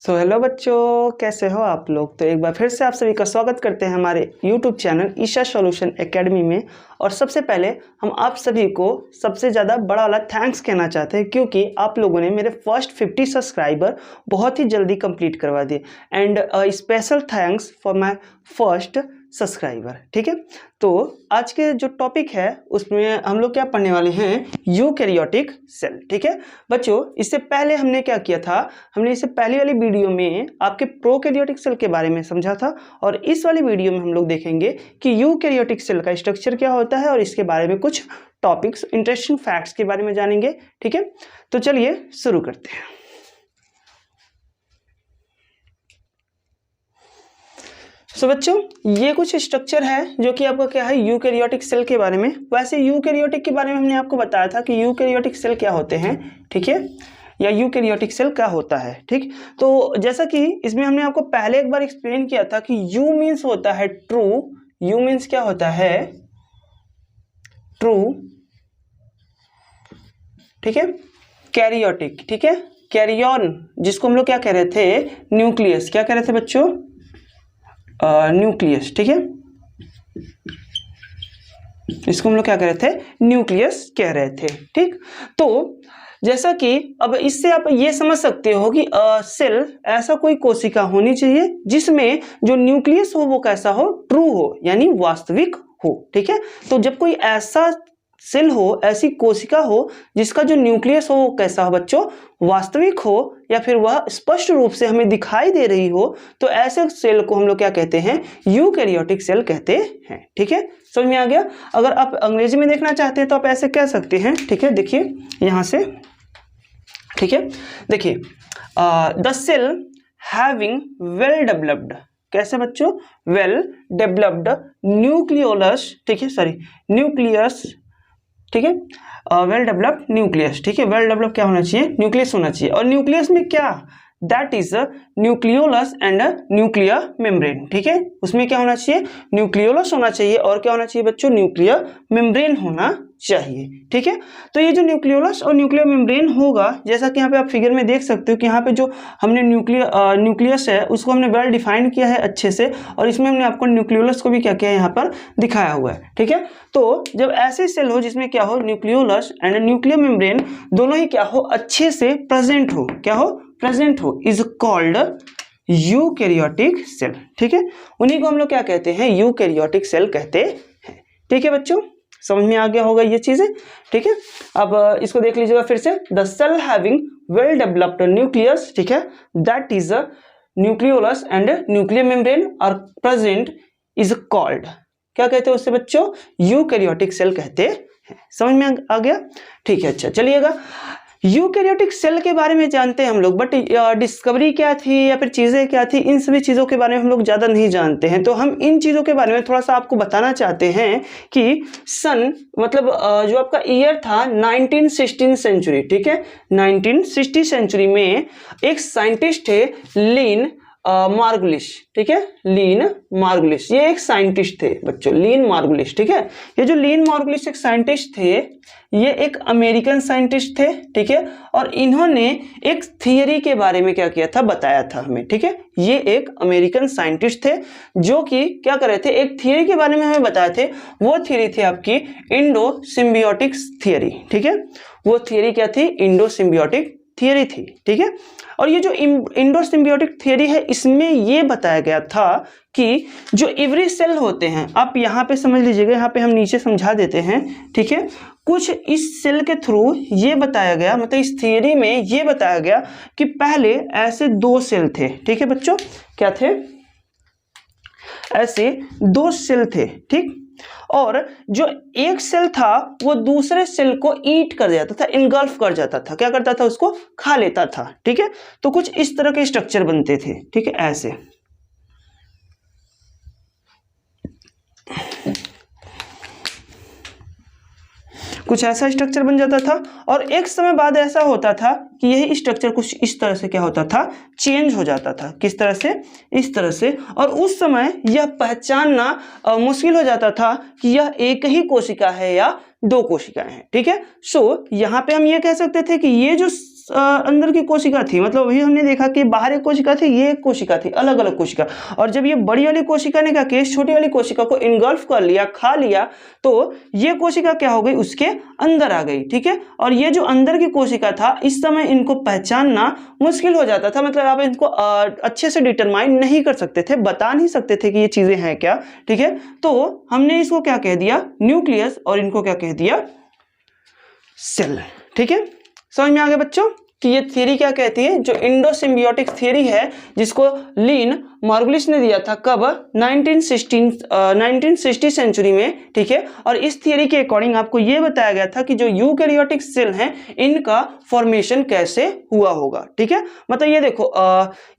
Hello बच्चों, कैसे हो आप लोग। तो एक बार फिर से आप सभी का स्वागत करते हैं हमारे YouTube channel Isha solution academy में। और सबसे पहले हम आप सभी को सबसे ज़्यादा बड़ा वाला थैंक्स कहना चाहते हैं, क्योंकि आप लोगों ने मेरे फर्स्ट 50 सब्सक्राइबर बहुत ही जल्दी कंप्लीट करवा दिए। And special thanks for my first subscriber. ठीक है, तो आज के जो टॉपिक है उसमें हम लोग क्या पढ़ने वाले हैं, यूकैरियोटिक सेल। ठीक है बच्चों, इससे पहले हमने क्या किया था, हमने इससे पहली वाली वीडियो में आपके प्रोकैरियोटिक सेल के बारे में समझा था। और इस वाली वीडियो में हम लोग देखेंगे कि यूकैरियोटिक सेल का स्ट्रक्चर क्या होता है और इसके बारे में कुछ टॉपिक्स, इंटरेस्टिंग फैक्ट्स के बारे में जानेंगे। ठीक है, तो चलिए शुरू करते हैं। बच्चों, ये कुछ स्ट्रक्चर है जो कि आपका क्या है, यूकैरियोटिक सेल के बारे में। वैसे यूकैरियोटिक के बारे में हमने आपको बताया था कि यूकैरियोटिक सेल क्या होते हैं, ठीक है, या यूकैरियोटिक सेल क्या होता है। ठीक, तो जैसा कि इसमें हमने आपको पहले एक बार एक्सप्लेन किया था कि यू मीन्स होता है ट्रू। यू मीन्स क्या होता है, ट्रू। ठीक है, कैरियोटिक, ठीक है, कैरियन जिसको हम लोग क्या कह रहे थे, न्यूक्लियस। क्या कह रहे थे बच्चों, न्यूक्लियस। ठीक है, इसको हम लोग क्या कह रहे थे, न्यूक्लियस कह रहे थे। ठीक, तो जैसा कि अब इससे आप ये समझ सकते हो कि सेल ऐसा कोई कोशिका होनी चाहिए जिसमें जो न्यूक्लियस हो वो कैसा हो, ट्रू हो, यानी वास्तविक हो। ठीक है, तो जब कोई ऐसा सेल हो, ऐसी कोशिका हो जिसका जो न्यूक्लियस हो वो कैसा हो बच्चों, वास्तविक हो, या फिर वह स्पष्ट रूप से हमें दिखाई दे रही हो, तो ऐसे सेल को हम लोग क्या कहते हैं, यूकैरियोटिक सेल कहते हैं। ठीक है, समझ में आ गया। अगर आप अंग्रेजी में देखना चाहते हैं तो आप ऐसे कह सकते हैं। ठीक है, देखिए यहां से, ठीक है, देखिए the cell having well developed, कैसे बच्चों, वेल डेवलप्ड न्यूक्लियोलस, ठीक है, सॉरी न्यूक्लियस, ठीक है, वेल डेवलप्ड न्यूक्लियस। ठीक है, वेल डेवलप क्या होना चाहिए, न्यूक्लियस होना चाहिए। और न्यूक्लियस में क्या, that is nucleolus and nuclear membrane. ठीक है, उसमें क्या होना चाहिए, न्यूक्लियोलस होना चाहिए, और क्या होना चाहिए बच्चों, न्यूक्लियर मेम्ब्रेन होना चाहिए। ठीक है, तो ये जो न्यूक्लियोलस और न्यूक्लियर मेम्ब्रेन होगा, जैसा कि यहाँ पे आप फिगर में देख सकते हो कि यहाँ पे जो हमने न्यूक्लियस है उसको हमने वेल डिफाइन किया है अच्छे से, और इसमें हमने आपको न्यूक्लियोलस को भी क्या किया है, यहाँ पर दिखाया हुआ है। ठीक है, तो जब ऐसे सेल हो जिसमें क्या हो, न्यूक्लियोलस एंड न्यूक्लियर मेम्ब्रेन दोनों ही क्या हो, अच्छे से प्रेजेंट हो, क्या हो, प्रेजेंट हो, इज कॉल्ड यूकैरियोटिक सेल। ठीक है, उन्हीं को हम लोग क्या कहते हैं, यूकैरियोटिक सेल कहते हैं। ठीक है बच्चों, समझ में आ गया होगा ये चीजें। ठीक है, अब इसको देख लीजिएगा फिर से, the cell having well developed nucleus, ठीक है, that is a nucleolus and nuclear membrane are present is called, क्या कहते हैं उससे बच्चों, यूकैरियोटिक सेल कहते हैं। समझ में आ गया। ठीक है, अच्छा चलिएगा, यूकैरियोटिक सेल के बारे में जानते हैं हम लोग, बट डिस्कवरी क्या थी या फिर चीजें क्या थी, इन सभी चीजों के बारे में हम लोग ज्यादा नहीं जानते हैं। तो हम इन चीजों के बारे में थोड़ा सा आपको बताना चाहते हैं कि सन मतलब जो आपका ईयर था 1916 सेंचुरी। ठीक है, 1960 सेंचुरी में एक साइंटिस्ट है लीन मार्गुलिस। ठीक है, लीन मार्गुलिस, ये एक साइंटिस्ट थे बच्चों, लीन मार्गुलिस। ठीक है, ये जो लीन मार्गुलिस एक साइंटिस्ट थे, ये एक अमेरिकन साइंटिस्ट थे। ठीक है, और इन्होंने एक थियरी के बारे में क्या किया था, बताया था हमें। ठीक है, ये एक अमेरिकन साइंटिस्ट थे जो कि क्या कर रहे थे, एक थियरी के बारे में हमें बताए थे। वो थियरी थी आपकी इंडो सिम्बियोटिक थियरी। ठीक है, वो थियरी क्या थी, इंडो सिम्बियोटिक थियरी थी। ठीक है, और ये जो इंडो सिम्बियोटिक थियरी है, इसमें ये बताया गया था कि जो एवरी सेल होते हैं, आप यहाँ पे समझ लीजिएगा, यहाँ पे हम नीचे समझा देते हैं। ठीक है, कुछ इस सेल के थ्रू ये बताया गया, मतलब इस थियरी में ये बताया गया कि पहले ऐसे दो सेल थे। ठीक है बच्चों, क्या थे, ऐसे दो सेल थे। ठीक, और जो एक सेल था वो दूसरे सेल को ईट कर जाता था, इनगल्फ कर जाता था, क्या करता था, उसको खा लेता था। ठीक है, तो कुछ इस तरह के स्ट्रक्चर बनते थे। ठीक है, ऐसे कुछ ऐसा स्ट्रक्चर बन जाता था, और एक समय बाद ऐसा होता था कि यही स्ट्रक्चर कुछ इस तरह से क्या होता था, चेंज हो जाता था। किस तरह से, इस तरह से, और उस समय यह पहचानना मुश्किल हो जाता था कि यह एक ही कोशिका है या दो कोशिकाएं हैं। ठीक है, सो यहाँ पे हम ये कह सकते थे कि ये जो अंदर की कोशिका थी, मतलब अभी हमने देखा कि बाहर एक कोशिका थी, ये एक कोशिका थी, अलग अलग कोशिका। और जब ये बड़ी वाली कोशिका ने क्या किया, छोटी वाली कोशिका को इनगल्फ कर लिया, खा लिया, तो ये कोशिका क्या हो गई, उसके अंदर आ गई। ठीक है, और ये जो अंदर की कोशिका था, इस समय इनको पहचानना मुश्किल हो जाता था, मतलब आप इनको अच्छे से डिटरमाइन नहीं कर सकते थे, बता नहीं सकते थे कि ये चीजें हैं क्या। ठीक है, तो हमने इसको क्या कह दिया, न्यूक्लियस, और इनको क्या कह दिया, सेल। ठीक है, समझ में आ गया बच्चों कि ये थ्योरी क्या कहती है, जो इंडोसिम्बियोटिक थ्योरी है, जिसको लिन मार्गुलिस ने दिया था कब, 1960 सेंचुरी में। ठीक है, और इस थियरी के अकॉर्डिंग आपको ये बताया गया था कि जो यूकैरियोटिक सेल हैं, इनका फॉर्मेशन कैसे हुआ होगा। ठीक है, मतलब ये देखो,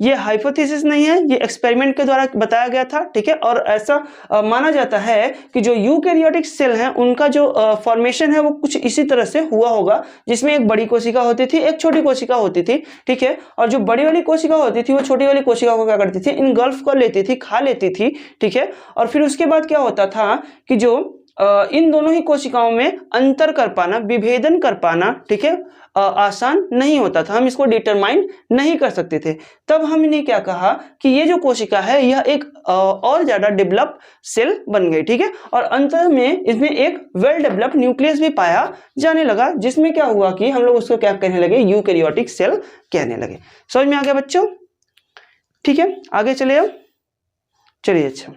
ये हाइपोथेसिस नहीं है, ये एक्सपेरिमेंट के द्वारा बताया गया था। ठीक है, और ऐसा माना जाता है कि जो यूकैरियोटिक सेल हैं, उनका जो फॉर्मेशन है वो कुछ इसी तरह से हुआ होगा, जिसमें एक बड़ी कोशिका होती थी, एक छोटी कोशिका होती थी। ठीक है, और जो बड़ी वाली कोशिका होती थी, वो छोटी वाली कोशिका को क्या करती थी, इनगल्फ कर लेती थी, खा लेती थी। ठीक है, और फिर उसके बाद क्या होता था कि जो इन दोनों ही कोशिकाओं में अंतर कर पाना, विभेदन कर पाना, ठीक है, आसान नहीं होता था, हम इसको डिटरमाइन नहीं कर सकते थे। तब हमने क्या कहा कि ये जो कोशिका है, यह एक और ज्यादा डेवलप सेल बन गई। ठीक है, और अंत में इसमें एक वेल डेवलप्ड न्यूक्लियस भी पाया जाने लगा, जिसमें क्या हुआ कि हम लोग उसको क्या कहने लगे, यूकैरियोटिक सेल कहने लगे। समझ में आ गया बच्चों? ठीक है, आगे चले अब, चलिए। अच्छा,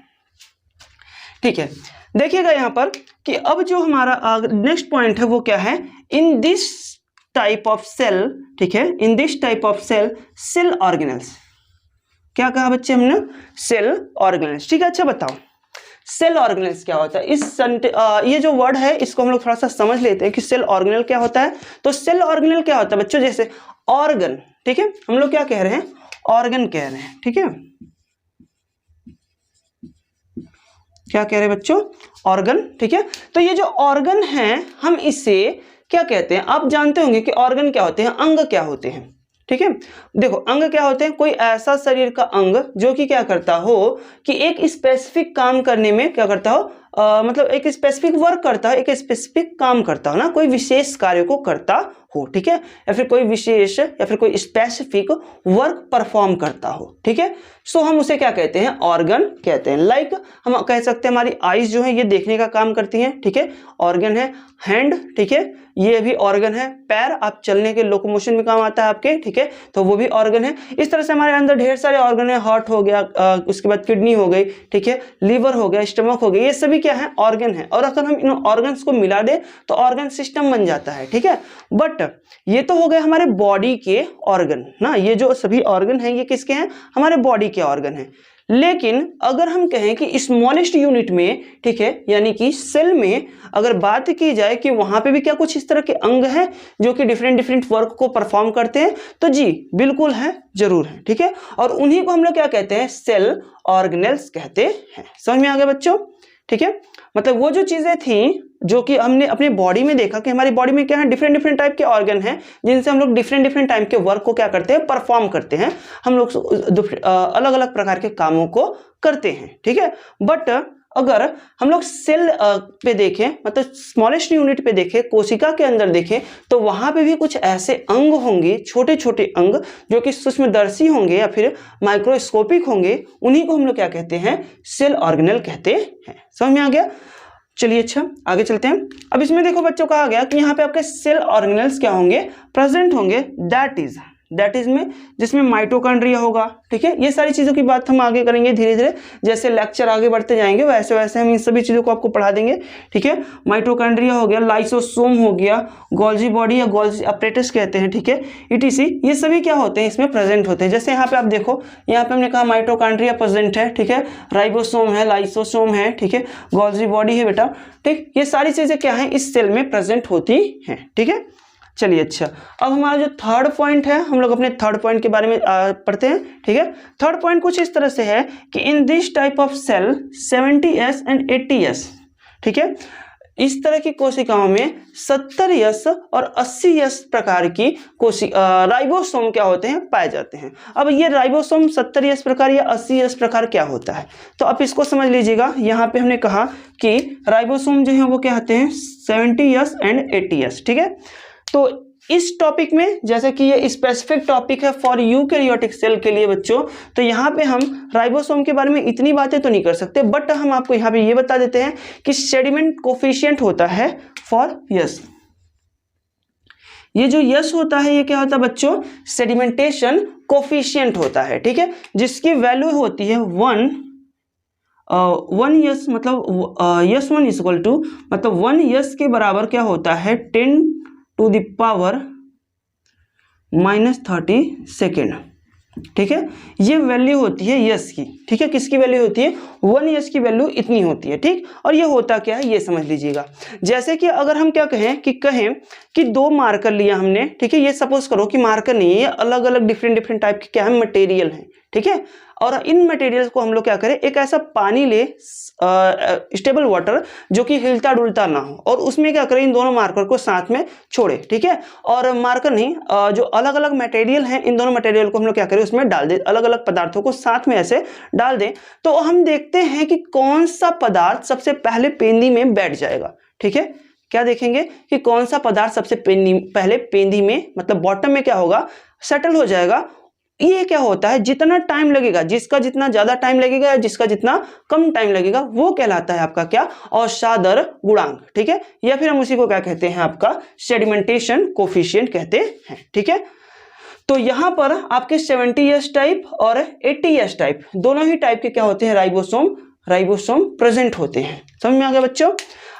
ठीक है, देखिएगा यहाँ पर कि अब जो हमारा नेक्स्ट पॉइंट है वो क्या है, in this type of cell. ठीक है, in this type of cell, cell organelles. क्या कहा बच्चे हमने, सेल ऑर्गेनेल्स। ठीक है, अच्छा बताओ सेल ऑर्गेनेल्स क्या होता है। ये जो वर्ड है, इसको हम लोग थोड़ा सा समझ लेते हैं कि सेल ऑर्गेनेल क्या होता है। तो सेल ऑर्गेनेल क्या होता है बच्चों, जैसे ऑर्गन। ठीक है, हम लोग क्या कह रहे हैं, ऑर्गन कह रहे हैं। ठीक है, क्या कह रहे हैं बच्चों, ऑर्गन। ठीक है, तो ये जो ऑर्गन है, हम इसे क्या कहते हैं, आप जानते होंगे कि ऑर्गन क्या होते हैं, अंग क्या होते हैं। ठीक है, देखो अंग क्या होते हैं, कोई ऐसा शरीर का अंग जो कि क्या करता हो कि एक स्पेसिफिक काम करने में क्या करता हो, मतलब एक स्पेसिफिक वर्क करता है, एक स्पेसिफिक काम करता हो ना, कोई विशेष कार्य को करता हो। ठीक है, या फिर कोई विशेष या फिर कोई स्पेसिफिक वर्क परफॉर्म करता हो। ठीक है, सो हम उसे क्या कहते हैं, ऑर्गन कहते हैं। लाइक हम कह सकते हैं हमारी आईज जो है, ये देखने का काम करती हैं। ठीक है, ऑर्गन है। हैंड, ठीक है, ये भी ऑर्गन है। पैर, आप चलने के लोकोमोशन में काम आता है आपके। ठीक है, तो वो भी ऑर्गन है। इस तरह से हमारे अंदर ढेर सारे ऑर्गन है। हार्ट हो गया, उसके बाद किडनी हो गई, ठीक है, लीवर हो गया, स्टमक हो गया, ये सभी क्या है, ऑर्गन है। और अगर हम इन ऑर्गन्स को मिला दे तो ऑर्गन सिस्टम बन जाता है। ठीक है, बट ये तो हो गए हमारे बॉडी के ऑर्गन ना, ये जो सभी ऑर्गन हैं ये किसके हैं, हमारे बॉडी के ऑर्गन हैं। लेकिन अगर हम कहें कि स्मॉलेस्ट यूनिट में, ठीक है, यानी कि सेल में अगर बात की जाए कि वहां पे भी क्या कुछ इस तरह के अंग हैं जो कि डिफरेंट डिफरेंट वर्क को परफॉर्म करते हैं, तो जी बिल्कुल है, जरूर है। ठीक है, और उन्हीं को हम लोग क्या कहते हैं, सेल ऑर्गेनेल्स कहते हैं। समझ में आ गया बच्चों? ठीक है, मतलब वो जो चीजें थी जो कि हमने अपने बॉडी में देखा कि हमारी बॉडी में क्या है, डिफरेंट डिफरेंट टाइप के ऑर्गन हैं, जिनसे हम लोग डिफरेंट डिफरेंट टाइप के वर्क को क्या करते हैं, परफॉर्म करते हैं। हम लोग अलग अलग प्रकार के कामों को करते हैं। ठीक है, बट अगर हम लोग सेल पे देखें, मतलब स्मॉलेस्ट यूनिट पे देखें, कोशिका के अंदर देखें, तो वहां पे भी कुछ ऐसे अंग होंगे, छोटे छोटे अंग जो कि सूक्ष्मदर्शी होंगे या फिर माइक्रोस्कोपिक होंगे। उन्हीं को हम लोग क्या कहते हैं, सेल ऑर्गेनेल कहते हैं। समझ में आ गया? चलिए, अच्छा आगे चलते हैं। अब इसमें देखो बच्चों, कहा गया कि यहाँ पे आपके सेल ऑर्गेनेल्स क्या होंगे, प्रेजेंट होंगे, दैट इज में जिसमें माइटोकॉन्ड्रिया होगा। ठीक है, ये सारी चीजों की बात हम आगे करेंगे धीरे धीरे, जैसे लेक्चर आगे बढ़ते जाएंगे वैसे वैसे हम इन सभी चीजों को आपको पढ़ा देंगे। ठीक है, माइटोकॉन्ड्रिया हो गया, लाइसोसोम हो गया, गोल्जी बॉडी या गोल्जी अपरेटस कहते हैं। ठीक है, ईटीसी, ये सभी क्या होते हैं, इसमें प्रेजेंट होते हैं। जैसे यहाँ पे आप देखो, यहाँ पे हमने कहा माइटोकॉन्ड्रिया प्रेजेंट है। ठीक है, राइबोसोम है, लाइसोसोम है, ठीक है, गोल्जी बॉडी है बेटा। ठीक, ये सारी चीजें क्या है, इस सेल में प्रेजेंट होती हैं। ठीक है, चलिए, अच्छा अब हमारा जो थर्ड पॉइंट है, हम लोग अपने थर्ड पॉइंट के बारे में पढ़ते हैं। ठीक है, थर्ड पॉइंट कुछ इस तरह से है कि in this type of cell 70S and 80S, ठीक है, इस तरह की कोशिकाओं में 70S और 80S प्रकार की राइबोसोम क्या होते हैं, पाए जाते हैं। अब ये राइबोसोम 70S प्रकार या 80S प्रकार क्या होता है, तो आप इसको समझ लीजिएगा। यहाँ पे हमने कहा कि राइबोसोम जो है वो क्या होते हैं, 70S एंड 80S। ठीक है, तो इस टॉपिक में, जैसे कि ये स्पेसिफिक टॉपिक है फॉर यूकैरियोटिक सेल के लिए बच्चों, तो यहाँ पे हम राइबोसोम के बारे में इतनी बातें तो नहीं कर सकते, बट हम आपको यहाँ पे ये बता देते हैं कि सेडिमेंट कोफिशिएंट होता है फॉर यस। ये जो यस होता है ये क्या होता है बच्चों, सेडिमेंटेशन कोफिशिएंट होता है, ठीक है, जिसकी वैल्यू होती है 1 यस, मतलब यस 1 इज इक्वल टू, मतलब 1 यस के बराबर क्या होता है 10 टू द पावर -30 सेकेंड, ठीक है। ये वैल्यू होती है यस की, ठीक है, किसकी वैल्यू होती है, 1 यस की वैल्यू इतनी होती है, ठीक। और ये होता क्या है ये समझ लीजिएगा। जैसे कि अगर हम क्या कहें कि 2 मार्कर लिया हमने, ठीक है, ये सपोज करो कि मार्कर नहीं है, ये अलग अलग डिफरेंट टाइप के क्या है मटेरियल है, ठीक है। और इन मटेरियल्स को हम लोग क्या करें, एक ऐसा पानी ले स्टेबल वाटर जो कि हिलता डुलता ना हो, और उसमें क्या करें इन दोनों मार्कर को साथ में छोड़े, ठीक है। और मार्कर नहीं, जो अलग अलग मटेरियल हैं इन दोनों मटेरियल को हम लोग क्या करें उसमें डाल दें, अलग अलग पदार्थों को साथ में ऐसे डाल दें, तो हम देखते हैं कि कौन सा पदार्थ सबसे पहले पेंदी में बैठ जाएगा, ठीक है। क्या देखेंगे कि कौन सा पदार्थ सबसे पहले पेंदी में, मतलब बॉटम में क्या होगा, सेटल हो जाएगा। ये क्या होता है, जितना टाइम लगेगा, जिसका जितना ज्यादा टाइम लगेगा या जिसका जितना कम टाइम लगेगा, वो कहलाता है आपका क्या, औसादर गुणांक, ठीक है। या फिर हम उसी को क्या कहते हैं, आपका सेडिमेंटेशन कोफिशिएंट कहते हैं, ठीक है। तो यहां पर आपके 70S टाइप और 80S टाइप दोनों ही टाइप के क्या होते हैं, राइबोसोम प्रेजेंट होते हैं। समझ में आ गया बच्चों।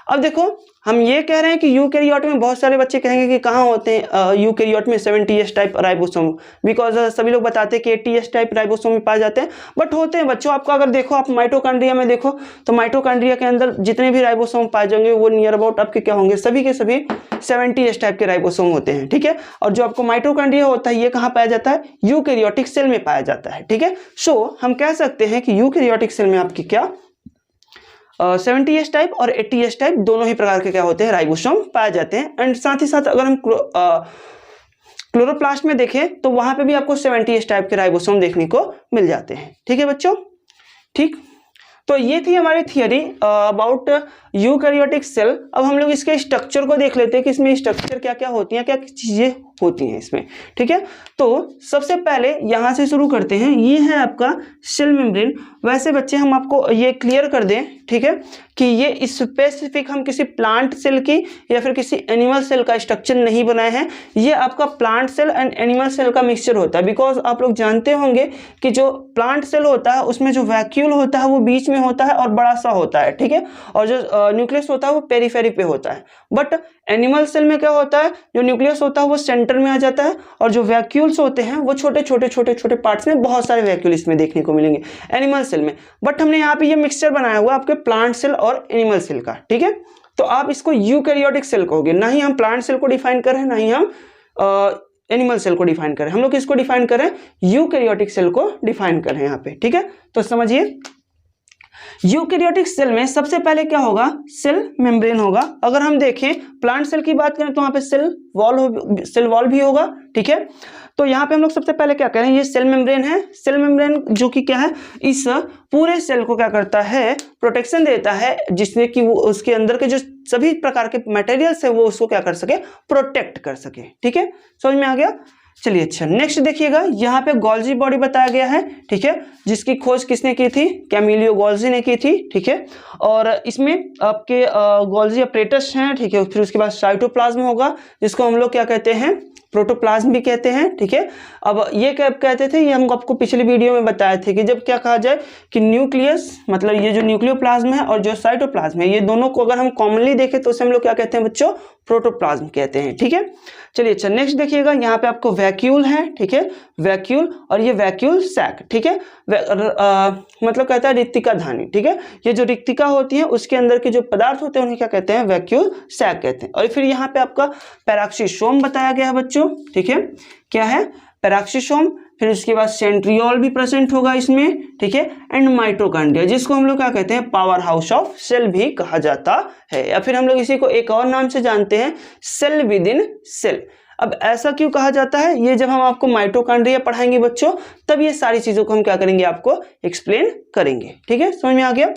अब देखो हम ये कह रहे हैं कि यूकैरियोट में, बहुत सारे बच्चे कहेंगे कि कहाँ होते हैं यूकैरियोट में 70S टाइप राइबोसोम, बिकॉज सभी लोग बताते हैं कि 80S टाइप राइबोसोम में पाए जाते हैं, बट होते हैं बच्चों। आपका अगर देखो आप माइटोकॉन्ड्रिया में देखो तो माइटोकॉन्ड्रिया के अंदर जितने भी राइबोसोम पाए जाएंगे वो नियर अबाउट आपके क्या होंगे, सभी के सभी 70S टाइप के राइबोसोम होते हैं, ठीक है। और जो आपको माइटोकॉन्ड्रिया होता है ये कहाँ पाया जाता है, यूकैरियोटिक सेल में पाया जाता है, ठीक है। सो हम कह सकते हैं कि यूकैरियोटिक सेल में आपकी क्या 70S टाइप और 80S टाइप दोनों ही प्रकार के क्या होते हैं, राइबोसोम पाए जाते हैं। एंड साथ ही साथ अगर हम क्लोरोप्लास्ट में देखें तो वहां पे भी आपको 70S टाइप के राइबोसोम देखने को मिल जाते हैं, ठीक है बच्चों, ठीक। तो ये थी हमारी थियरी अबाउट यूकैरियोटिक सेल। अब हम लोग इसके स्ट्रक्चर को देख लेते हैं कि इसमें स्ट्रक्चर क्या क्या होती हैं, क्या चीजें होती हैं इसमें, ठीक है। तो सबसे पहले यहां से शुरू करते हैं, ये है आपका सेल मेम्ब्रेन। वैसे बच्चे हम आपको ये क्लियर कर दें, ठीक है, कि ये स्पेसिफिक हम किसी प्लांट सेल की या फिर किसी एनिमल सेल का स्ट्रक्चर नहीं बनाए हैं, ये आपका plant cell and animal cell का मिक्सचर होता है। बिकॉज आप लोग जानते होंगे कि जो प्लांट सेल होता है उसमें जो वैक्यूल होता है वो बीच में होता है और बड़ा सा होता है, ठीक है, और जो न्यूक्लियस होता है वो पेरीफेरी पे होता है। बट एनिमल सेल में क्या होता है, जो न्यूक्लियस होता है वो सेंटर में आ जाता है, और जो वैक्यूल्स होते हैं वो छोटे छोटे पार्ट्स में, बहुत सारे वैक्यूल इसमें देखने को मिलेंगे एनिमल सेल में। बट हमने यहाँ पे ये मिक्सचर बनाया हुआ आपके प्लांट सेल और एनिमल सेल का, ठीक है। तो आप इसको यूकैरियोटिक सेल कहोगे, ना ही हम प्लांट सेल को डिफाइन कर रहे हैं, ना ही हम एनिमल सेल को डिफाइन करें, हम लोग किसको डिफाइन करें, यूकैरियोटिक सेल को डिफाइन करें यहाँ पे, ठीक है। तो समझिए यूकैरियोटिक सेल में सबसे पहले क्या होगा, सेल मेम्ब्रेन होगा। अगर हम देखें प्लांट सेल की बात करें तो वहां पे सेल वॉल भी होगा, ठीक है। तो यहाँ पे हम लोग सबसे पहले क्या करें, ये सेल मेम्ब्रेन है। सेल मेम्ब्रेन जो कि क्या है, इस पूरे सेल को क्या करता है, प्रोटेक्शन देता है, जिसमें कि वो उसके अंदर के जो सभी प्रकार के मटेरियल्स है वो उसको क्या कर सके, प्रोटेक्ट कर सके, ठीक है। समझ में आ गया। चलिए अच्छा नेक्स्ट देखिएगा, यहाँ पे गोल्जी बॉडी बताया गया है, ठीक है, जिसकी खोज किसने की थी, कैमिलियो गोल्जी ने की थी, ठीक है। और इसमें आपके गोल्जी अपरेटस हैं, ठीक है। फिर उसके बाद साइटोप्लाज्म होगा, जिसको हम लोग क्या कहते हैं, प्रोटोप्लाज्म भी कहते हैं, ठीक है। अब ये क्या कहते थे, ये हम आपको पिछली वीडियो में बताए थे कि जब क्या कहा जाए कि न्यूक्लियस, मतलब ये जो न्यूक्लियोप्लाज्म है और जो साइटोप्लाज्म है, ये दोनों को अगर हम कॉमनली देखें तो उसे हम लोग क्या कहते हैं बच्चों, प्रोटोप्लाज्म कहते हैं, ठीक है। चलिए अच्छा नेक्स्ट देखिएगा, यहाँ पे आपको वैक्यूल है, ठीक है, वैक्यूल, और ये वैक्यूल सैक, ठीक है, मतलब कहता है रिक्तिका धानी, ठीक है। ये जो रिक्तिका होती है उसके अंदर के जो पदार्थ होते हैं उन्हें क्या कहते हैं, वैक्यूल सैक कहते हैं। और फिर यहाँ पे आपका पैराक्सीसोम बताया गया है बच्चों, ठीक है, क्या है, पैराक्सीसोम। फिर उसके बाद सेंट्रियोल भी प्रेजेंट होगा इसमें, ठीक है, एंड माइटोकॉन्ड्रिया, जिसको हम लोग क्या कहते हैं, पावर हाउस ऑफ सेल भी कहा जाता है, या फिर हम लोग इसी को एक और नाम से जानते हैं, सेल विद इन सेल। अब ऐसा क्यों कहा जाता है, ये जब हम आपको माइटोकॉन्ड्रिया पढ़ाएंगे बच्चों, तब ये सारी चीजों को हम क्या करेंगे, आपको एक्सप्लेन करेंगे, ठीक है। समझ में आ गया।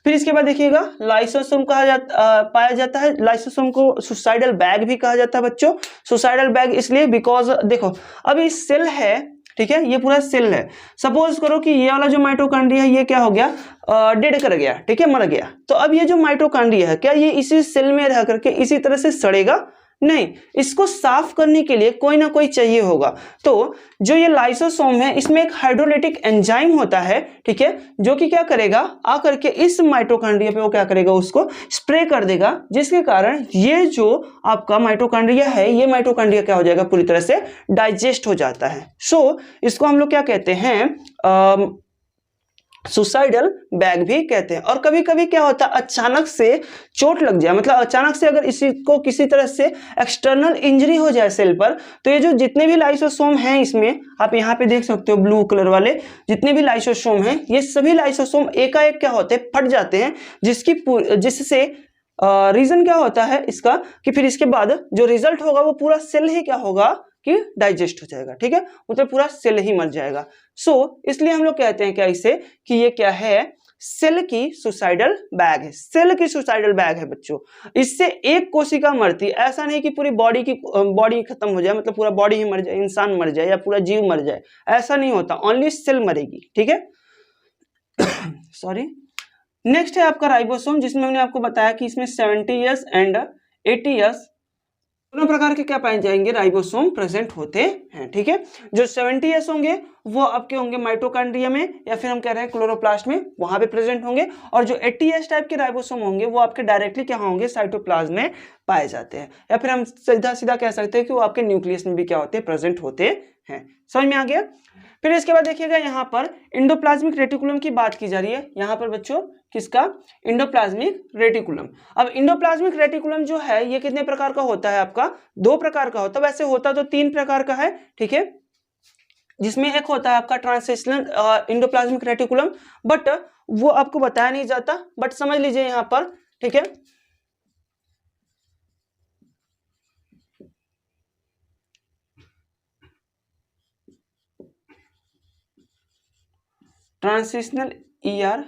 फिर इसके बाद देखिएगा लाइसोसोम पाया जाता है। लाइसोसोम को सुसाइडल बैग भी कहा जाता है बच्चों। सुसाइडल बैग इसलिए बिकॉज देखो अब ये सेल है, ठीक है, ये पूरा सेल है। सपोज करो कि ये वाला जो माइटोकॉन्ड्रिया है ये क्या हो गया, डेड कर गया, ठीक है, मर गया। तो अब ये जो माइटोकॉन्ड्रिया है क्या ये इसी सेल में रह करके इसी तरह से सड़ेगा? नहीं, इसको साफ करने के लिए कोई ना कोई चाहिए होगा। तो जो ये लाइसोसोम है इसमें एक हाइड्रोलाइटिक एंजाइम होता है, ठीक है, जो कि क्या करेगा, आकर के इस माइटोकॉन्ड्रिया पे वो क्या करेगा, उसको स्प्रे कर देगा, जिसके कारण ये जो आपका माइटोकॉन्ड्रिया है ये माइटोकॉन्ड्रिया क्या हो जाएगा, पूरी तरह से डाइजेस्ट हो जाता है। सो इसको हम लोग क्या कहते हैं, सुसाइडल बैग भी कहते हैं। और कभी कभी क्या होता है, अचानक से चोट लग जाए, मतलब अचानक से अगर इसी को किसी तरह से एक्सटर्नल इंजरी हो जाए सेल पर, तो ये जो जितने भी लाइसोसोम हैं इसमें आप यहाँ पे देख सकते हो ब्लू कलर वाले जितने भी लाइसोसोम हैं, ये सभी लाइसोसोम एकाएक क्या होते हैं, फट जाते हैं, जिससे रीजन क्या होता है इसका कि फिर इसके बाद जो रिजल्ट होगा वो पूरा सेल ही क्या होगा कि डाइजेस्ट हो जाएगा, ठीक है, मतलब पूरा सेल ही मर जाएगा। सो इसलिए हम लोग कहते हैं क्या इसे कि ये क्या है, सेल की सुसाइडल बैग है। सेल की सुसाइडल बैग है बच्चों। इससे एक कोशिका मरती, ऐसा नहीं कि पूरी बॉडी खत्म हो जाए, मतलब पूरा बॉडी ही मर जाए, इंसान मर जाए या पूरा जीव मर जाए, ऐसा नहीं होता, ओनली सेल मरेगी, ठीक है। सॉरी। नेक्स्ट है आपका राइबोसोम, जिसमें हमने आपको बताया कि इसमें 70 ईयर्स एंड 80 ईयर्स दोनों प्रकार के क्या पाए जाएंगे, राइबोसोम प्रेजेंट होते हैं, ठीक है। जो 70 ईयर्स होंगे वो आपके होंगे माइटोकॉन्ड्रिया में या फिर हम कह रहे हैं क्लोरोप्लास्ट में, वहां पे प्रेजेंट होंगे। और जो 80 ईयर्स टाइप के राइबोसोम होंगे वो आपके डायरेक्टली क्या होंगे, साइटोप्लाज्म में पाए जाते हैं, या फिर हम सीधा सीधा कह सकते हैं कि वो आपके न्यूक्लियस में भी क्या होते हैं, प्रेजेंट होते हैं। समझ में आ गया। फिर इसके बाद देखिएगा यहाँ पर इंडोप्लाज्मिक रेटिकुलम की बात की जा रही है, यहाँ पर बच्चों किसका, इंडोप्लाज्मिक रेटिकुलम। अब इंडोप्लाज्मिक रेटिकुलम जो है ये कितने प्रकार का होता है, आपका 2 प्रकार का होता है, वैसे होता तो 3 प्रकार का है, ठीक है, जिसमें एक होता है आपका ट्रांसलेशनल इंडोप्लाज्मिक रेटिकुलम, बट वो आपको बताया नहीं जाता, बट समझ लीजिए यहाँ पर, ठीक है। ट्रांसिशनल ईआर,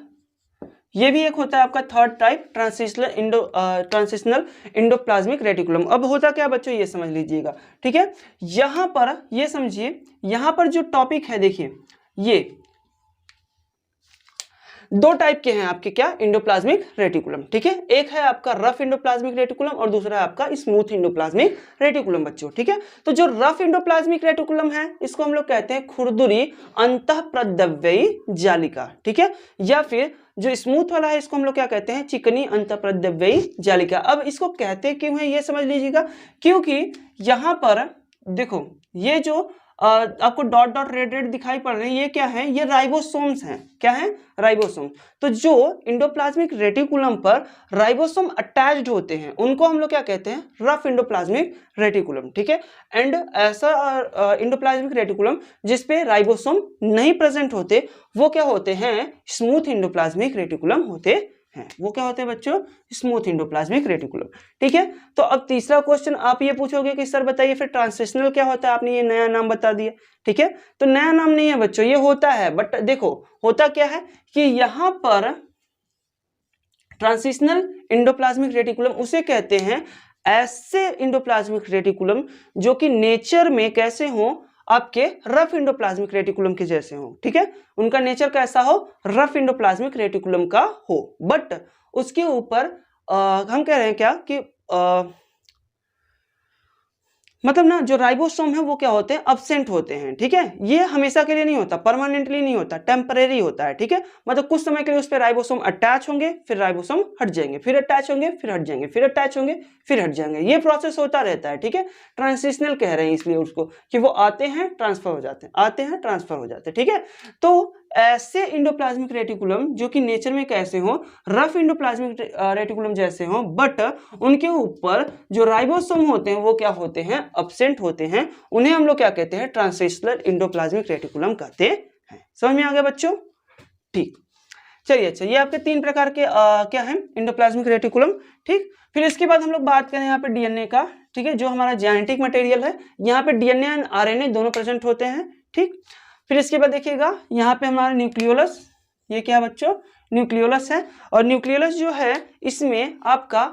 ये भी एक होता है आपका third type transitional endoplasmic reticulum. अब होता क्या बच्चों ये समझ लीजिएगा, ठीक है। यहां पर ये समझिए, यहां पर जो टॉपिक है देखिए, ये 2 टाइप के हैं आपके क्या, इंडोप्लाज्मिक रेटिकुलम, ठीक है। एक है आपका रफ इंडोप्लाज्मिक रेटिकुलम और दूसरा है आपका स्मूथ इंडोप्लाज्मिक रेटिकुलम बच्चों, ठीक है। तो जो रफ इंडोप्लाज्मिक रेटिकुलम है इसको हम लोग कहते हैं खुरदुरी अंतःप्रद्रव्ययी जालिका, ठीक है, या फिर जो स्मूथ वाला है इसको हम लोग क्या कहते हैं, चिकनी अंतःप्रद्रव्ययी जालिका। अब इसको कहते क्यों है ये समझ लीजिएगा, क्योंकि यहां पर देखो ये जो आपको डॉट डॉट रेड रेड दिखाई पड़ रहे हैं ये क्या है, ये राइबोसोम्स हैं, क्या है, राइबोसोम। तो जो इंडोप्लाज्मिक रेटिकुलम पर राइबोसोम अटैच्ड होते हैं उनको हम लोग क्या कहते हैं, रफ इंडोप्लाज्मिक रेटिकुलम, ठीक है। एंड ऐसा इंडोप्लाज्मिक रेटिकुलम जिसपे राइबोसोम नहीं प्रेजेंट होते वो क्या होते हैं, स्मूथ इंडोप्लाज्मिक रेटिकुलम होते हैं। वो क्या होते हैं बच्चों, स्मूथ इंडोप्लाज्मिक रेटिकुलम, ठीक है। तो अब तीसरा क्वेश्चन आप ये पूछोगे कि सर बताइए फिर ट्रांसलेशनल क्या होता है, आपने ये नया नाम बता दिया, ठीक है। तो नया नाम नहीं है बच्चों, ये होता है, बट देखो होता क्या है कि यहां पर ट्रांसलेशनल इंडोप्लाज्मिक रेटिकुलम उसे कहते हैं ऐसे इंडोप्लाज्मिक रेटिकुलम जो कि नेचर में कैसे हो, आपके रफ इंडोप्लाज्मिक रेटिकुलम के जैसे हो, ठीक है, उनका नेचर कैसा हो, रफ इंडोप्लाज्मिक रेटिकुलम का हो, बट उसके ऊपर हम कह रहे हैं क्या कि मतलब ना जो राइबोसोम है वो क्या होते हैं, अब्सेंट होते हैं, ठीक है। ये हमेशा के लिए नहीं होता, परमानेंटली नहीं होता, टेम्परेरी होता है, ठीक है। मतलब कुछ समय के लिए उस पर राइबोसोम अटैच होंगे, फिर राइबोसोम हट जाएंगे, फिर अटैच होंगे, फिर हट जाएंगे, फिर अटैच होंगे, फिर हट जाएंगे, ये प्रोसेस होता रहता है, ठीक है। ट्रांजिशनल कह रहे हैं इसलिए उसको कि वो आते हैं ट्रांसफर हो जाते हैं, आते हैं ट्रांसफर हो जाते हैं, ठीक है। तो ऐसे इंडोप्लाज्मिक रेटिकुलम जो कि नेचर में कैसे हो, रफ इंडोप्लाज्मिक रेटिकुलम जैसे हो, बट उनके ऊपर जो राइबोसोम होते हैं वो क्या होते हैं, अब्सेंट होते हैं, उन्हें हम लोग क्या कहते हैं, ट्रांसलेशनल इंडोप्लाज्मिक रेटिकुलम कहते हैं। समझ में आ गया बच्चों, ठीक। चलिए अच्छा, ये आपके 3 प्रकार के क्या है, इंडोप्लाज्मिक रेटिकुलम, ठीक। फिर इसके बाद हम लोग बात करें यहाँ पे डीएनए का, ठीक है, जो हमारा जेनेटिक मटेरियल है, यहाँ पे डीएनए एंड आरएनए दोनों प्रेजेंट होते हैं, ठीक। फिर इसके बाद देखिएगा यहाँ पे हमारा न्यूक्लियोलस, ये क्या बच्चों, न्यूक्लियोलस है। और न्यूक्लियोलस जो है इसमें आपका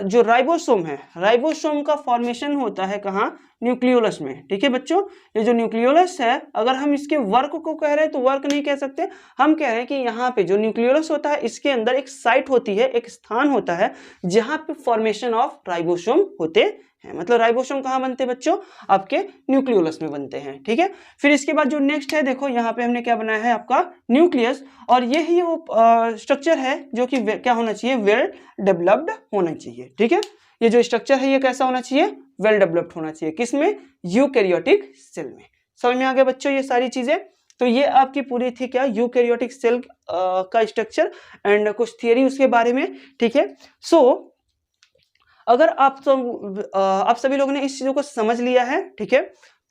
जो राइबोसोम है, राइबोसोम का फॉर्मेशन होता है कहाँ, न्यूक्लियोलस में। ठीक है बच्चों, ये जो न्यूक्लियोलस है अगर हम इसके वर्क को कह रहे हैं तो वर्क नहीं कह सकते, हम कह रहे हैं कि यहाँ पे जो न्यूक्लियोलस होता है इसके अंदर एक साइट होती है, एक स्थान होता है जहाँ पे फॉर्मेशन ऑफ राइबोसोम होते हैं। मतलब राइबोसोम कहाँ बनते हैं बच्चों, आपके न्यूक्लियोलस में बनते हैं। ठीक है, फिर इसके बाद जो नेक्स्ट है देखो यहाँ पे हमने क्या बनाया है आपका न्यूक्लियस, और ये ही वो स्ट्रक्चर है जो कि क्या होना चाहिए, वेल डेवलप्ड होना चाहिए। ठीक है, ये जो स्ट्रक्चर है ये कैसा होना चाहिए, वेल डेवलप्ड होना चाहिए, किसमें, यूकैरियोटिक सेल में। समझ में आ गया बच्चों ये सारी चीजें। तो ये आपकी पूरी थी क्या, यूकैरियोटिक सेल का स्ट्रक्चर एंड कुछ थियरी उसके बारे में। ठीक है, सो अगर आप सभी लोगों ने इस चीजों को समझ लिया है, ठीक है,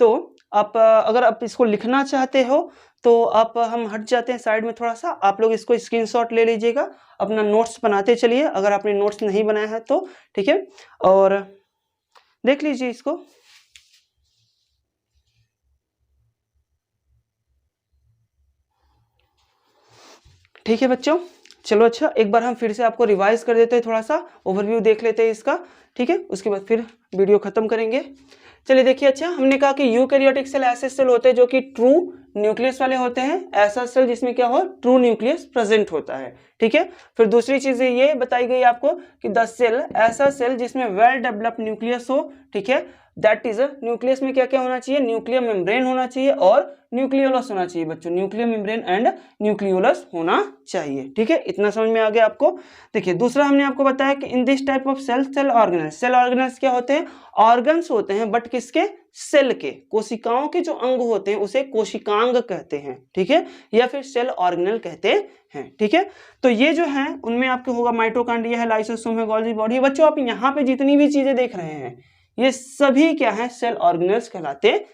तो आप अगर आप इसको लिखना चाहते हो तो आप हम हट जाते हैं साइड में थोड़ा सा, आप लोग इसको स्क्रीनशॉट ले लीजिएगा, अपना नोट्स बनाते चलिए अगर आपने नोट्स नहीं बनाया है तो। ठीक है, और देख लीजिए इसको। ठीक है बच्चों, चलो अच्छा एक बार हम फिर से आपको रिवाइज कर देते हैं, थोड़ा सा ओवरव्यू देख लेते हैं इसका। ठीक है, उसके बाद फिर वीडियो खत्म करेंगे। चलिए देखिए, अच्छा हमने कहा कि यूकैरियोटिक सेल ऐसे सेल होते हैं जो कि ट्रू न्यूक्लियस वाले होते हैं, ऐसा सेल जिसमें क्या हो, ट्रू न्यूक्लियस प्रेजेंट होता है। ठीक है, फिर दूसरी चीज ये बताई गई आपको कि द सेल, ऐसा सेल जिसमें वेल डेवलप्ड न्यूक्लियस हो। ठीक है, दैट इज न्यूक्लियस में क्या क्या होना चाहिए, न्यूक्लियर मेम्ब्रेन होना चाहिए और न्यूक्लियोलस होना चाहिए बच्चों, न्यूक्लियर मेम्ब्रेन एंड न्यूक्लियोलस होना चाहिए। ठीक है, इतना समझ में आ गया आपको। देखिए दूसरा हमने आपको बताया कि in this type of cell, cell organelles, cell organelles क्या होते हैं, ऑर्गन्स होते हैं, बट किसके, सेल के, कोशिकाओं के जो अंग होते हैं उसे कोशिकांग कहते हैं। ठीक है, या फिर सेल ऑर्गेनल कहते हैं। ठीक है, तो ये जो है उनमें आपके होगा माइटोकॉन्ड्रिया है, लाइसोसोम है, गोल्गी बॉडी है। बच्चों आप यहाँ पे जितनी भी चीजें देख रहे हैं ये सभी क्या है, सेल ऑर्गेनल्स कहलाते हैं।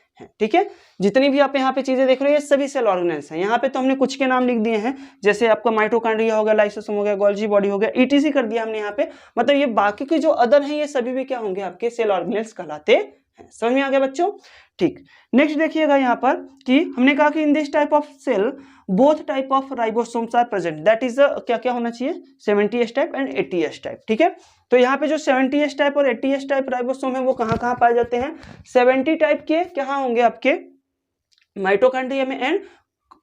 ठीक है, जितनी भी आप यहाँ पे चीजें देख रहे हैं ये सभी सेल ऑर्गेनल्स हैं। यहाँ पे तो हमने कुछ के नाम लिख दिए हैं, जैसे आपका माइटोकॉन्ड्रिया हो गया, लाइसोसोम हो गया, गोल्गी बॉडी हो गया, ईटीसी कर दिया हमने यहाँ पे। मतलब ये बाकी के जो अदर हैं ये सभी भी क्या होंगे, आपके सेल ऑर्गेनल्स कहलाते हैं। समझ में आ गया बच्चों। ठीक, नेक्स्ट देखिएगा यहाँ पर कि हमने कहा कि in this type of cell both type of ribosomes are present, that is क्या क्या होना चाहिए, 70S type and 80S type. ठीक है, तो यहाँ पे जो 70S टाइप और 80S टाइप राइबोसोम है वो कहाँ कहाँ पाए जाते हैं, 70 टाइप के कहाँ होंगे, आपके माइटोकॉन्ड्रिया में एंड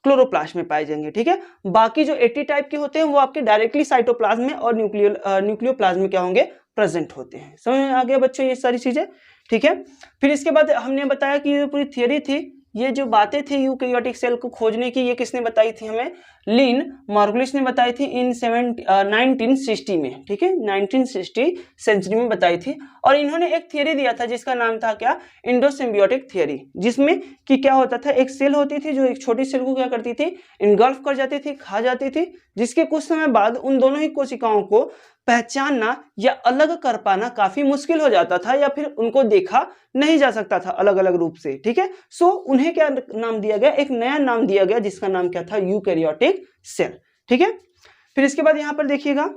क्लोरोप्लास्ट में पाए जाएंगे। ठीक है, बाकी जो 80 टाइप के होते हैं वो आपके डायरेक्टली साइटोप्लाज्म में और न्यूक्लियोप्लाज्म में क्या होंगे, प्रेजेंट होते हैं। समझ में आ गया बच्चों ये सारी चीजें। ठीक है, फिर इसके बाद हमने बताया कि ये पूरी थियरी थी, ये जो बातें थी यूकैरियोटिक सेल को खोजने की, ये किसने बताई थी हमें, लिन मार्गुलिस ने बताई थी इन 1960 में। ठीक है, 1960 सेंचुरी में बताई थी। और इन्होंने एक थियरी दिया था जिसका नाम था क्या, इंडोसिम्बियोटिक थियरी, जिसमें कि क्या होता था, एक सेल होती थी जो एक छोटी सेल को क्या करती थी, इनगल्फ कर जाती थी, खा जाती थी, जिसके कुछ समय बाद उन दोनों ही कोशिकाओं को पहचानना या अलग कर पाना काफी मुश्किल हो जाता था, या फिर उनको देखा नहीं जा सकता था अलग अलग रूप से। ठीक है, सो उन्हें क्या नाम दिया गया, एक नया नाम दिया गया जिसका नाम क्या था, यूकैरियोटिक सेल। ठीक है, फिर इसके बाद यहाँ पर देखिएगा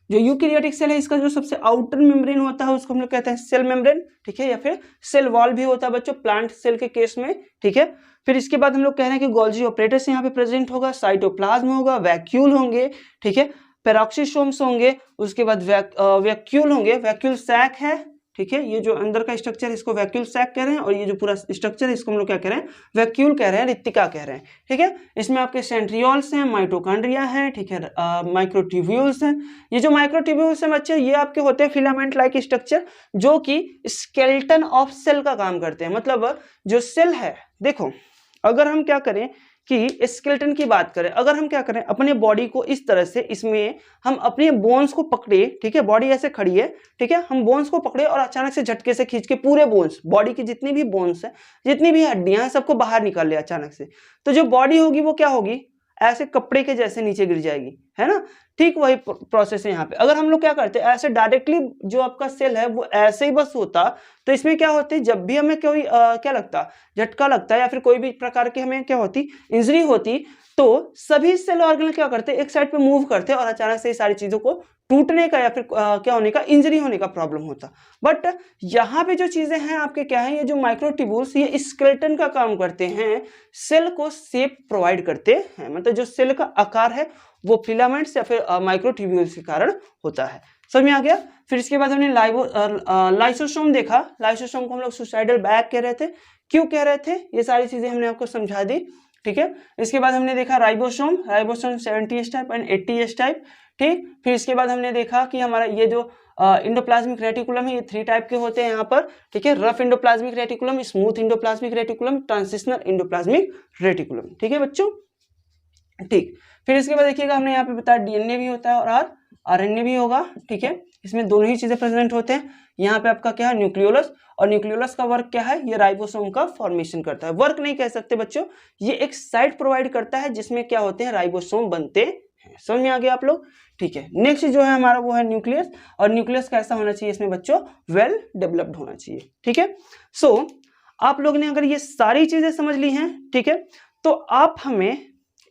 जो यूकैरियोटिक सेल है इसका जो सबसे आउटर मेम्ब्रेन होता है उसको हम लोग कहते हैं सेल मेम्ब्रेन। ठीक है, या फिर सेल वॉल भी होता है बच्चों प्लांट सेल के केस में। ठीक है, फिर इसके बाद हम लोग कह रहे हैं कि गोल्जी ऑपरेटर्स यहाँ पे प्रेजेंट होगा, साइटोप्लाज्म होगा, वैक्यूल होंगे। ठीक है, पेरोक्सिसोम्स होंगे, उसके बाद वैक्यूल होंगे, वैक्यूल सैक है। ठीक है, ये जो अंदर का स्ट्रक्चर है इसको वैक्यूल सैक कह रहे हैं, और ये जो पूरा स्ट्रक्चर है इसको हम लोग क्या कह रहे हैं, वैक्यूल कह रहे हैं, रिक्तिका कह रहे हैं। ठीक है, इसमें आपके सेंट्रियोल्स हैं, माइटोकॉन्ड्रिया है, ठीक है, माइक्रोट्यूब्यूल्स हैं। ये जो माइक्रोट्यूब्यूल्स हैं बच्चे ये आपके होते हैं फिलामेंट लाइक स्ट्रक्चर जो कि स्केलेटन ऑफ सेल का काम करते हैं। मतलब जो सेल है, देखो अगर हम क्या करें कि स्केलेटन की बात करें, अगर हम क्या करें अपने बॉडी को इस तरह से, इसमें हम अपने बोन्स को पकड़े, ठीक है, बॉडी ऐसे खड़ी है, ठीक है, हम बोन्स को पकड़े और अचानक से झटके से खींच के पूरे बोन्स, बॉडी की जितनी भी बोन्स है, जितनी भी हड्डियां हैं, सबको बाहर निकाल ले अचानक से, तो जो बॉडी होगी वो क्या होगी, ऐसे कपड़े के जैसे नीचे गिर जाएगी, है ना। ठीक वही प्रोसेस है यहाँ पे। अगर हम लोग क्या करते हैं ऐसे डायरेक्टली जो आपका सेल है वो ऐसे ही बस होता, तो इसमें क्या होती, जब भी हमें कोई क्या लगता, झटका लगता है या फिर कोई भी प्रकार की हमें क्या होती, इंजरी होती, तो सभी सेल ऑर्गेनल क्या करते हैं, एक साइड पे मूव करते हैं और अचानक से ये सारी चीजों को टूटने का या फिर क्या होने का, इंजरी होने का प्रॉब्लम होता। बट यहाँ पे जो चीजें हैं आपके क्या है, ये जो माइक्रोट्यूब्यूल्स ये स्केलेटन का काम करते हैं, सेल को शेप प्रोवाइड करते हैं। मतलब जो सेल का आकार है वो फिलामेंट्स या फिर माइक्रोट्यूब्यूल्स के कारण होता है। समझ में आ गया। फिर इसके बाद हमने लाइसोसोम देखा। लाइसोसोम को हम लोग सुसाइडल बैग कह रहे थे। क्यों कह रहे थे, ये सारी चीजें हमने आपको समझा दी। ठीक है, इसके बाद हमने देखा ribosome. Ribosome 70S type and 80S type. ठीक, फिर इसके बाद हमने देखा कि हमारा ये जो इंडोप्लाज्मिक रेटिकुलम है ये 3 टाइप के होते हैं यहाँ पर। ठीक है, rough endoplasmic reticulum, smooth endoplasmic reticulum, transitional endoplasmic reticulum. ठीक है बच्चों। ठीक, फिर इसके बाद देखिएगा हमने यहाँ पे बताया डीएनए भी होता है और आरएनए भी होगा। ठीक है, इसमें दोनों ही चीजें प्रेजेंट होते हैं। यहाँ पे आपका क्या है, न्यूक्लियोलस, और न्यूक्लियोलस का वर्क क्या है, ये राइबोसोम का फॉर्मेशन करता है। वर्क नहीं कह सकते बच्चों, ये एक साइट प्रोवाइड करता है जिसमें क्या होते हैं, राइबोसोम बनते हैं। समझ में आ गया आप लोग। ठीक है, नेक्स्ट जो है हमारा वो है न्यूक्लियस। और न्यूक्लियस कैसा होना चाहिए इसमें बच्चों, वेल डेवलप्ड होना चाहिए। ठीक है, सो आप लोग ने अगर ये सारी चीजें समझ ली हैं, ठीक है, तो आप हमें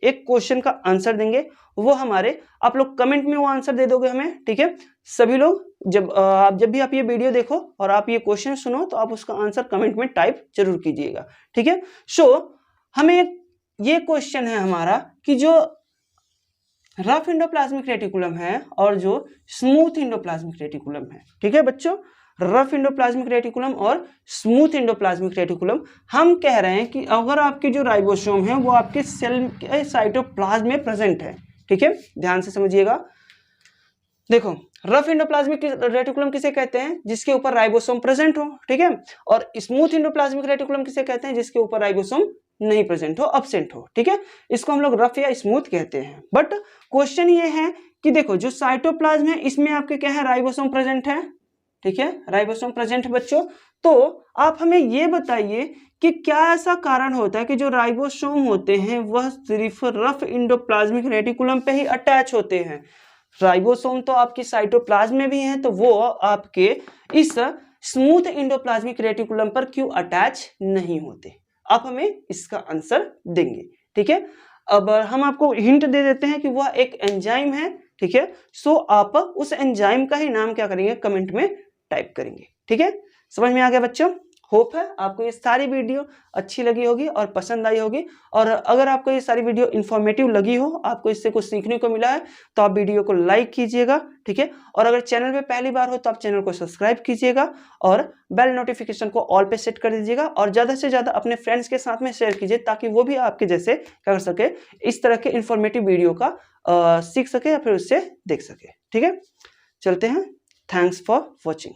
एक क्वेश्चन का आंसर देंगे। वो हमारे, आप लोग कमेंट में वो आंसर दे दोगे हमें। ठीक है, सभी लोग जब भी आप ये वीडियो देखो और आप ये क्वेश्चन सुनो तो आप उसका आंसर कमेंट में टाइप जरूर कीजिएगा। ठीक है, सो हमें ये क्वेश्चन है हमारा कि जो रफ इंडोप्लाज्मिक रेटिकुलम है और जो स्मूथ इंडोप्लाज्मिक रेटिकुलम है, ठीक है बच्चों, रफ इंडोप्लाज्मिक रेटिकुलम और स्मूथ इंडोप्लाज्मिक रेटिकुलम, हम कह रहे हैं कि अगर आपके जो राइबोसोम है वो आपके सेल के साइटोप्लाज्म में प्रेजेंट है। ठीक है, ध्यान से समझिएगा। देखो, रफ इंडोप्लाज्मिक रेटिकुलम किसे कहते हैं, जिसके ऊपर राइबोसोम प्रेजेंट हो। ठीक है, और स्मूथ इंडोप्लाज्मिक रेटिकुलम किसे कहते हैं, जिसके ऊपर राइबोसोम नहीं प्रेजेंट हो, एब्सेंट हो। ठीक है, इसको हम लोग रफ या स्मूथ कहते हैं। बट क्वेश्चन ये है कि देखो जो साइटोप्लाज्म है इसमें आपके क्या है, राइबोसोम प्रेजेंट है। ठीक है, राइबोसोम प्रेजेंट है बच्चों। तो आप हमें ये बताइए कि क्या ऐसा कारण होता है कि जो राइबोसोम होते हैं वह सिर्फ रफ इंडोप्लाज्मिक रेटिकुलम पे ही अटैच होते हैं। राइबोसोम तो आपकी साइटोप्लाज्म में भी है, तो वो आपके इस स्मूथ इंडोप्लाज्मिक रेटिकुलम पर क्यों अटैच नहीं होते। आप हमें इसका आंसर देंगे। ठीक है, अब हम आपको हिंट दे देते हैं कि वह एक एंजाइम है। ठीक है, सो आप उस एंजाइम का ही नाम क्या करेंगे, कमेंट में टाइप करेंगे। ठीक है, समझ में आ गया बच्चों। होप है आपको ये सारी वीडियो अच्छी लगी होगी और पसंद आई होगी। और अगर आपको ये सारी वीडियो इन्फॉर्मेटिव लगी हो, आपको इससे कुछ सीखने को मिला है, तो आप वीडियो को लाइक कीजिएगा। ठीक है, और अगर चैनल पे पहली बार हो तो आप चैनल को सब्सक्राइब कीजिएगा और बेल नोटिफिकेशन को ऑल पे सेट कर दीजिएगा। और ज़्यादा से ज़्यादा अपने फ्रेंड्स के साथ में शेयर कीजिए ताकि वो भी आपके जैसे क्या कर सके, इस तरह के इन्फॉर्मेटिव वीडियो का सीख सके या फिर उससे देख सके। ठीक है, चलते हैं। Thanks for watching.